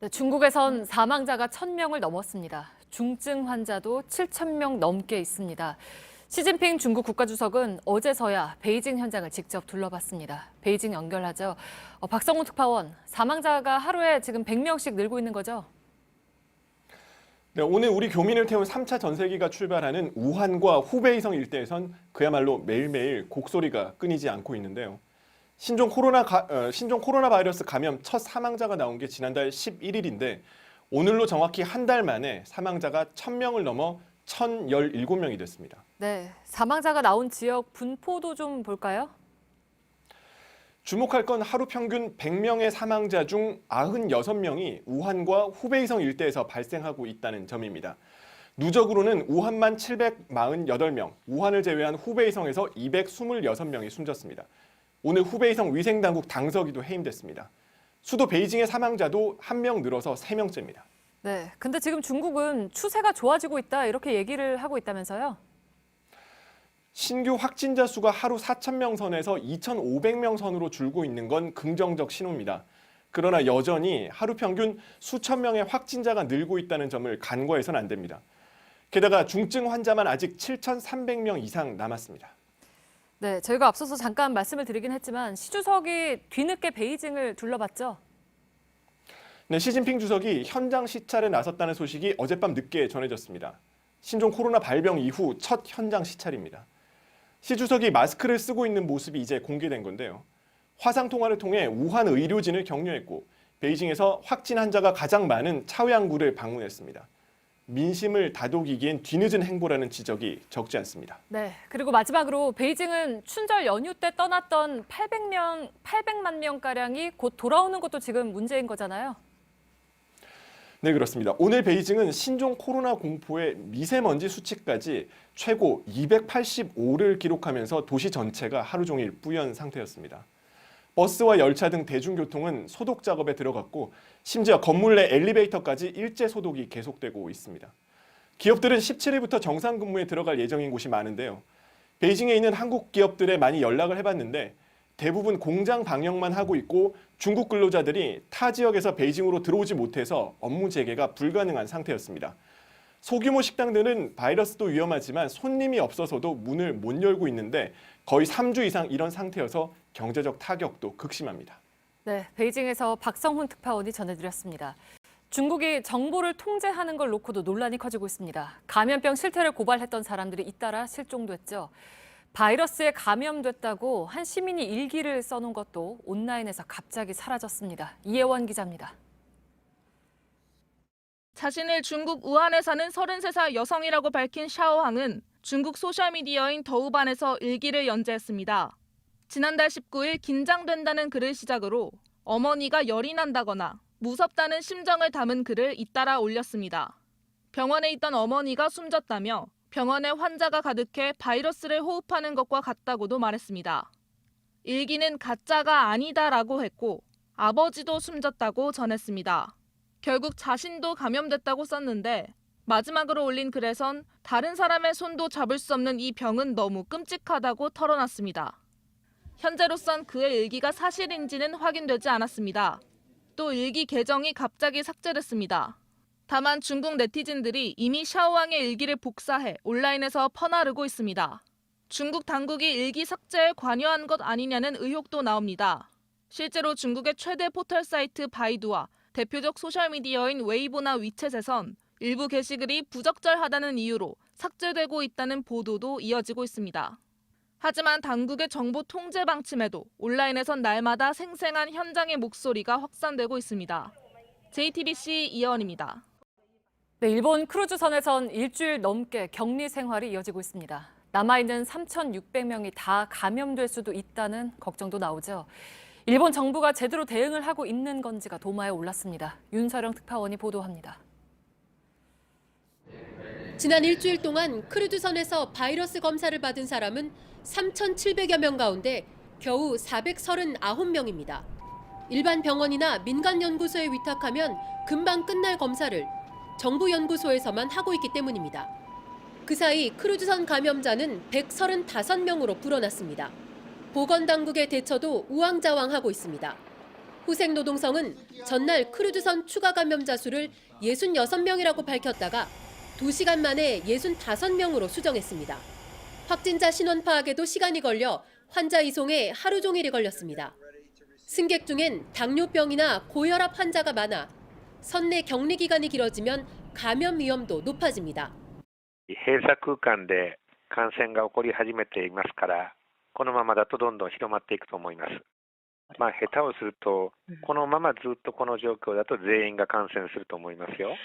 네, 중국에선 사망자가 1,000명을 넘었습니다. 중증 환자도 7,000명 넘게 있습니다. 시진핑 중국 국가주석은 어제서야 베이징 현장을 직접 둘러봤습니다. 베이징 연결하죠. 박성훈 특파원, 사망자가 하루에 지금 100명씩 늘고 있는 거죠? 네, 오늘 우리 교민을 태운 3차 전세기가 출발하는 우한과 후베이성 일대에선 그야말로 매일매일 곡소리가 끊이지 않고 있는데요. 신종 코로나 바이러스 감염 첫 사망자가 나온 게 지난달 11일인데 오늘로 정확히 한 달 만에 사망자가 1,000명을 넘어 1,017명이 됐습니다. 네, 사망자가 나온 지역 분포도 좀 볼까요? 주목할 건 하루 평균 100명의 사망자 중 96명이 우한과 후베이성 일대에서 발생하고 있다는 점입니다. 누적으로는 우한만 748명, 우한을 제외한 후베이성에서 226명이 숨졌습니다. 오늘 후베이성 위생당국 당서기도 해임됐습니다. 수도 베이징의 사망자도 1명 늘어서 3명째입니다. 네, 근데 지금 중국은 추세가 좋아지고 있다 이렇게 얘기를 하고 있다면서요? 신규 확진자 수가 하루 4,000명 선에서 2,500명 선으로 줄고 있는 건 긍정적 신호입니다. 그러나 여전히 하루 평균 수천 명의 확진자가 늘고 있다는 점을 간과해서는 안 됩니다. 게다가 중증 환자만 아직 7,300명 이상 남았습니다. 네, 저희가 앞서서 잠깐 말씀을 드리긴 했지만 시 주석이 뒤늦게 베이징을 둘러봤죠? 네, 시진핑 주석이 현장 시찰에 나섰다는 소식이 어젯밤 늦게 전해졌습니다. 신종 코로나 발병 이후 첫 현장 시찰입니다. 시 주석이 마스크를 쓰고 있는 모습이 이제 공개된 건데요. 화상 통화를 통해 우한 의료진을 격려했고 베이징에서 확진 환자가 가장 많은 차오양구를 방문했습니다. 민심을 다독이기엔 뒤늦은 행보라는 지적이 적지 않습니다. 네, 그리고 마지막으로 베이징은 춘절 연휴 때 떠났던 800만 명가량이 곧 돌아오는 것도 지금 문제인 거잖아요. 네, 그렇습니다. 오늘 베이징은 신종 코로나 공포의 미세먼지 수치까지 최고 285를 기록하면서 도시 전체가 하루 종일 뿌연 상태였습니다. 버스와 열차 등 대중교통은 소독 작업에 들어갔고 심지어 건물 내 엘리베이터까지 일제 소독이 계속되고 있습니다. 기업들은 17일부터 정상 근무에 들어갈 예정인 곳이 많은데요. 베이징에 있는 한국 기업들에 많이 연락을 해봤는데 대부분 공장 방역만 하고 있고 중국 근로자들이 타 지역에서 베이징으로 들어오지 못해서 업무 재개가 불가능한 상태였습니다. 소규모 식당들은 바이러스도 위험하지만 손님이 없어서도 문을 못 열고 있는데 거의 3주 이상 이런 상태여서 경제적 타격도 극심합니다. 네, 베이징에서 박성훈 특파원이 전해드렸습니다. 중국이 정보를 통제하는 걸 놓고도 논란이 커지고 있습니다. 감염병 실태를 고발했던 사람들이 잇따라 실종도 했죠. 바이러스에 감염됐다고 한 시민이 일기를 써놓은 것도 온라인에서 갑자기 사라졌습니다. 이혜원 기자입니다. 자신을 중국 우한에 사는 33살 여성이라고 밝힌 샤오항은 중국 소셜미디어인 더우반에서 일기를 연재했습니다. 지난달 19일 긴장된다는 글을 시작으로 어머니가 열이 난다거나 무섭다는 심정을 담은 글을 잇따라 올렸습니다. 병원에 있던 어머니가 숨졌다며 병원에 환자가 가득해 바이러스를 호흡하는 것과 같다고도 말했습니다. 일기는 가짜가 아니다라고 했고 아버지도 숨졌다고 전했습니다. 결국 자신도 감염됐다고 썼는데 마지막으로 올린 글에선 다른 사람의 손도 잡을 수 없는 이 병은 너무 끔찍하다고 털어놨습니다. 현재로선 그의 일기가 사실인지는 확인되지 않았습니다. 또 일기 계정이 갑자기 삭제됐습니다. 다만 중국 네티즌들이 이미 샤오왕의 일기를 복사해 온라인에서 퍼나르고 있습니다. 중국 당국이 일기 삭제에 관여한 것 아니냐는 의혹도 나옵니다. 실제로 중국의 최대 포털 사이트 바이두와 대표적 소셜미디어인 웨이보나 위챗에선 일부 게시글이 부적절하다는 이유로 삭제되고 있다는 보도도 이어지고 있습니다. 하지만 당국의 정보 통제 방침에도 온라인에선 날마다 생생한 현장의 목소리가 확산되고 있습니다. JTBC 이혜원입니다. 네, 일본 크루즈선에선 일주일 넘게 격리 생활이 이어지고 있습니다. 남아있는 3,600명이 다 감염될 수도 있다는 걱정도 나오죠. 일본 정부가 제대로 대응을 하고 있는 건지가 도마에 올랐습니다. 윤서령 특파원이 보도합니다. 지난 일주일 동안 크루즈선에서 바이러스 검사를 받은 사람은 3,700여 명 가운데 겨우 439명입니다. 일반 병원이나 민간 연구소에 위탁하면 금방 끝날 검사를 정부 연구소에서만 하고 있기 때문입니다. 그 사이 크루즈선 감염자는 135명으로 불어났습니다. 보건당국의 대처도 우왕좌왕하고 있습니다. 후생노동성은 전날 크루즈선 추가 감염자 수를 66명이라고 밝혔다가 2시간 만에 65명으로 수정했습니다. 확진자 신원 파악에도 시간이 걸려 환자 이송에 하루 종일이 걸렸습니다. 승객 중엔 당뇨병이나 고혈압 환자가 많아 선내 격리 기간이 길어지면 감염 위험도 높아집니다. 閉鎖空間で感染が起こり始めていますから、このままだとどんどん広まっていくと思います。下手をすると、このままずっとこの状況だと全員が感染すると思いますよ。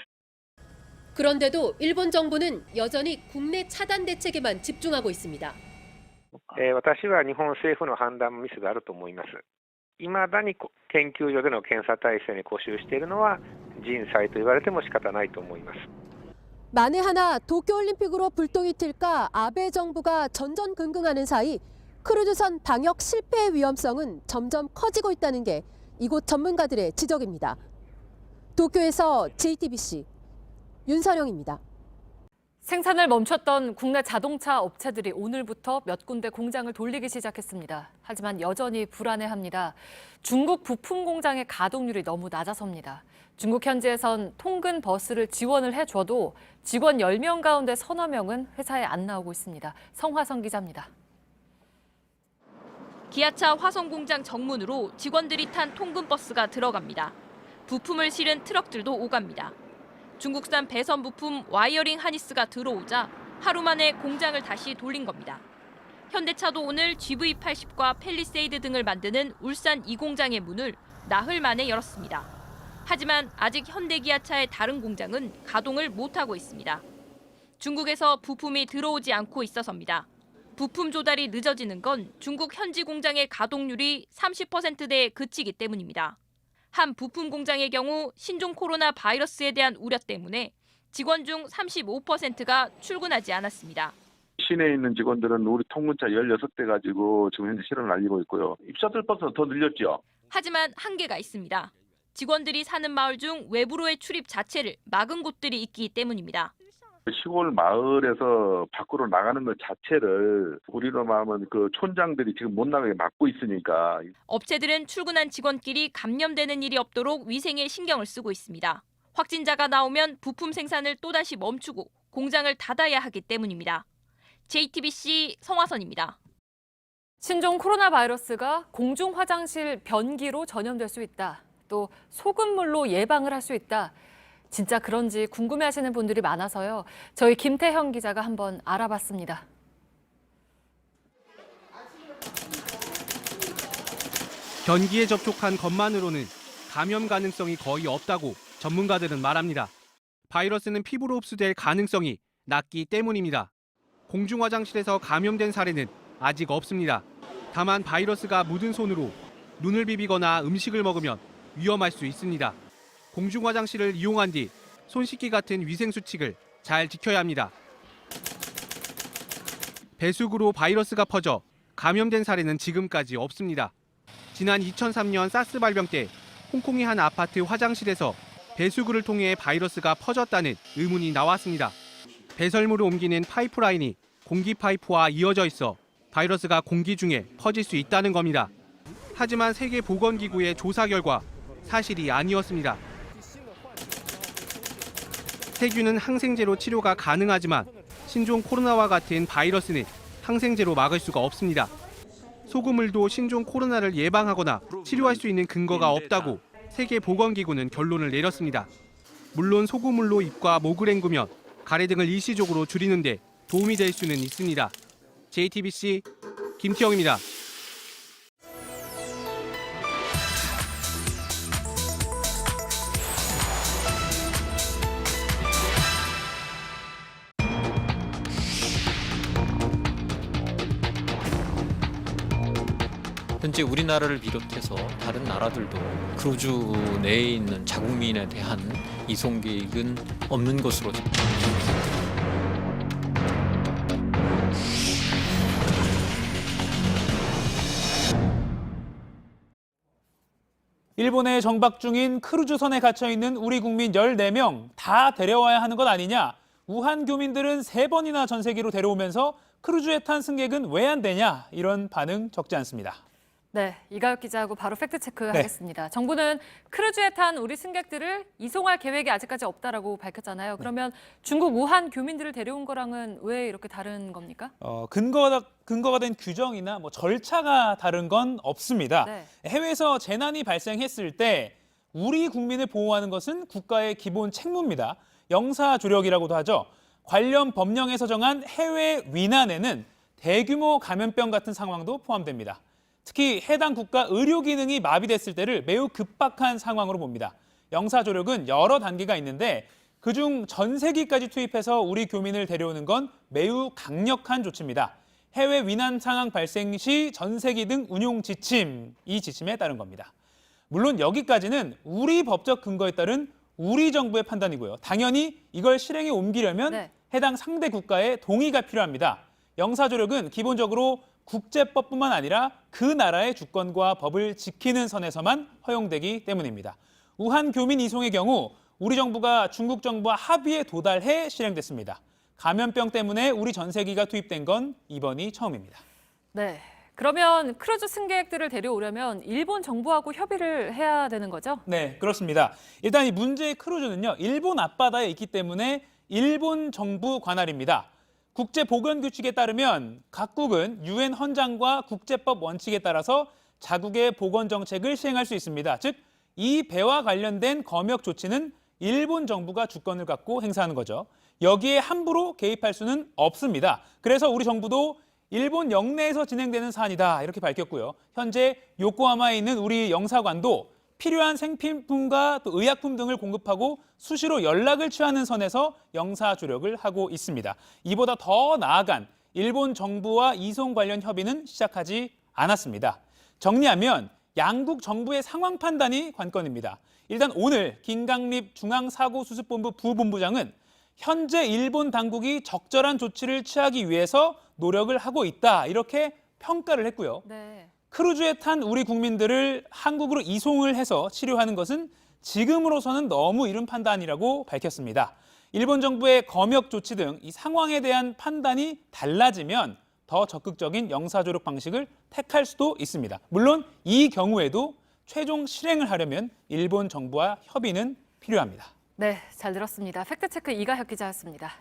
그런데도 일본 정부는 여전히 국내 차단 대책에만 집중하고 있습니다. 私は日本政府の判断ミスがあると思います。いまだに研究所での検査体制に固執しているのは人災と言われても仕方ないと思います。 만에 하나 도쿄올림픽으로 불똥이 튈까 아베 정부가 전전긍긍하는 사이 크루즈선 방역 실패의 위험성은 점점 커지고 있다는 게 이곳 전문가들의 지적입니다. 도쿄에서 JTBC 윤선영입니다. 생산을 멈췄던 국내 자동차 업체들이 오늘부터 몇 군데 공장을 돌리기 시작했습니다. 하지만 여전히 불안해합니다. 중국 부품 공장의 가동률이 너무 낮아서입니다. 중국 현지에선 통근 버스를 지원을 해줘도 직원 10명 가운데 서너 명은 회사에 안 나오고 있습니다. 성화성 기자입니다. 기아차 화성 공장 정문으로 직원들이 탄 통근 버스가 들어갑니다. 부품을 실은 트럭들도 오갑니다. 중국산 배선 부품 와이어링 하니스가 들어오자 하루 만에 공장을 다시 돌린 겁니다. 현대차도 오늘 GV80과 팰리세이드 등을 만드는 울산 이 공장의 문을 나흘 만에 열었습니다. 하지만 아직 현대기아차의 다른 공장은 가동을 못하고 있습니다. 중국에서 부품이 들어오지 않고 있어서입니다. 부품 조달이 늦어지는 건 중국 현지 공장의 가동률이 30%대에 그치기 때문입니다. 한 부품 공장의 경우 신종 코로나 바이러스에 대한 우려 때문에 직원 중 35%가 출근하지 않았습니다. 시내에 있는 직원들은 우리 통근차 16대 가지고 지금 현재 실언을 알리고 있고요. 셔틀 버스는 더 늘렸죠. 하지만 한계가 있습니다. 직원들이 사는 마을 중 외부로의 출입 자체를 막은 곳들이 있기 때문입니다. 시골 마을에서 밖으로 나가는 것 자체를 우리로 말하면 그 촌장들이 지금 못 나가게 막고 있으니까. 업체들은 출근한 직원끼리 감염되는 일이 없도록 위생에 신경을 쓰고 있습니다. 확진자가 나오면 부품 생산을 또다시 멈추고 공장을 닫아야 하기 때문입니다. JTBC 성화선입니다. 신종 코로나 바이러스가 공중 화장실 변기로 전염될 수 있다. 또 소금물로 예방을 할 수 있다. 진짜 그런지 궁금해하시는 분들이 많아서요. 저희 김태형 기자가 한번 알아봤습니다. 변기에 접촉한 것만으로는 감염 가능성이 거의 없다고 전문가들은 말합니다. 바이러스는 피부로 흡수될 가능성이 낮기 때문입니다. 공중 화장실에서 감염된 사례는 아직 없습니다. 다만 바이러스가 묻은 손으로 눈을 비비거나 음식을 먹으면 위험할 수 있습니다. 공중 화장실을 이용한 뒤 손 씻기 같은 위생 수칙을 잘 지켜야 합니다. 배수구로 바이러스가 퍼져 감염된 사례는 지금까지 없습니다. 지난 2003년 사스 발병 때 홍콩의 한 아파트 화장실에서 배수구를 통해 바이러스가 퍼졌다는 의문이 나왔습니다. 배설물을 옮기는 파이프라인이 공기 파이프와 이어져 있어 바이러스가 공기 중에 퍼질 수 있다는 겁니다. 하지만 세계보건기구의 조사 결과 사실이 아니었습니다. 세균은 항생제로 치료가 가능하지만 신종 코로나와 같은 바이러스는 항생제로 막을 수가 없습니다. 소금물도 신종 코로나를 예방하거나 치료할 수 있는 근거가 없다고 세계보건기구는 결론을 내렸습니다. 물론 소금물로 입과 목을 헹구면 가래 등을 일시적으로 줄이는 데 도움이 될 수는 있습니다. JTBC 김태형입니다. 현재 우리나라를 비롯해서 다른 나라들도 크루즈 내에 있는 자국민에 대한 이송 계획은 없는 것으로 집계됩니다. 일본에 정박 중인 크루즈선에 갇혀있는 우리 국민 14명 다 데려와야 하는 것 아니냐? 우한 교민들은 3번이나 전 세계로 데려오면서 크루즈에 탄 승객은 왜 안 되냐? 이런 반응 적지 않습니다. 네, 이가혁 기자하고 바로 팩트체크하겠습니다. 정부는 크루즈에 탄 우리 승객들을 이송할 계획이 아직까지 없다라고 밝혔잖아요. 그러면 중국 우한 교민들을 데려온 거랑은 왜 이렇게 다른 겁니까? 근거가 된 규정이나 뭐 절차가 다른 건 없습니다. 네. 해외에서 재난이 발생했을 때 우리 국민을 보호하는 것은 국가의 기본 책무입니다. 영사조력이라고도 하죠. 관련 법령에서 정한 해외 위난에는 대규모 감염병 같은 상황도 포함됩니다. 특히 해당 국가 의료 기능이 마비됐을 때를 매우 급박한 상황으로 봅니다. 영사조력은 여러 단계가 있는데 그중 전세기까지 투입해서 우리 교민을 데려오는 건 매우 강력한 조치입니다. 해외 위난 상황 발생 시 전세기 등 운용 지침, 이 지침에 따른 겁니다. 물론 여기까지는 우리 법적 근거에 따른 우리 정부의 판단이고요. 당연히 이걸 실행에 옮기려면 네. 해당 상대 국가의 동의가 필요합니다. 영사조력은 기본적으로 국제법뿐만 아니라 그 나라의 주권과 법을 지키는 선에서만 허용되기 때문입니다. 우한 교민 이송의 경우 우리 정부가 중국 정부와 합의에 도달해 실행됐습니다. 감염병 때문에 우리 전세기가 투입된 건 이번이 처음입니다. 네. 그러면 크루즈 승객들을 데려오려면 일본 정부하고 협의를 해야 되는 거죠? 네, 그렇습니다. 일단 이 문제의 크루즈는요, 일본 앞바다에 있기 때문에 일본 정부 관할입니다. 국제보건규칙에 따르면 각국은 유엔 헌장과 국제법 원칙에 따라서 자국의 보건 정책을 시행할 수 있습니다. 즉, 이 배와 관련된 검역 조치는 일본 정부가 주권을 갖고 행사하는 거죠. 여기에 함부로 개입할 수는 없습니다. 그래서 우리 정부도 일본 영내에서 진행되는 사안이다 이렇게 밝혔고요. 현재 요코하마에 있는 우리 영사관도 필요한 생필품과 또 의약품 등을 공급하고 수시로 연락을 취하는 선에서 영사조력을 하고 있습니다. 이보다 더 나아간 일본 정부와 이송 관련 협의는 시작하지 않았습니다. 정리하면 양국 정부의 상황 판단이 관건입니다. 일단 오늘 김강립 중앙사고수습본부 부본부장은 현재 일본 당국이 적절한 조치를 취하기 위해서 노력을 하고 있다 이렇게 평가를 했고요. 네. 크루즈에 탄 우리 국민들을 한국으로 이송을 해서 치료하는 것은 지금으로서는 너무 이른 판단이라고 밝혔습니다. 일본 정부의 검역 조치 등 이 상황에 대한 판단이 달라지면 더 적극적인 영사조력 방식을 택할 수도 있습니다. 물론 이 경우에도 최종 실행을 하려면 일본 정부와 협의는 필요합니다. 네, 잘 들었습니다. 팩트체크 이가혁 기자였습니다.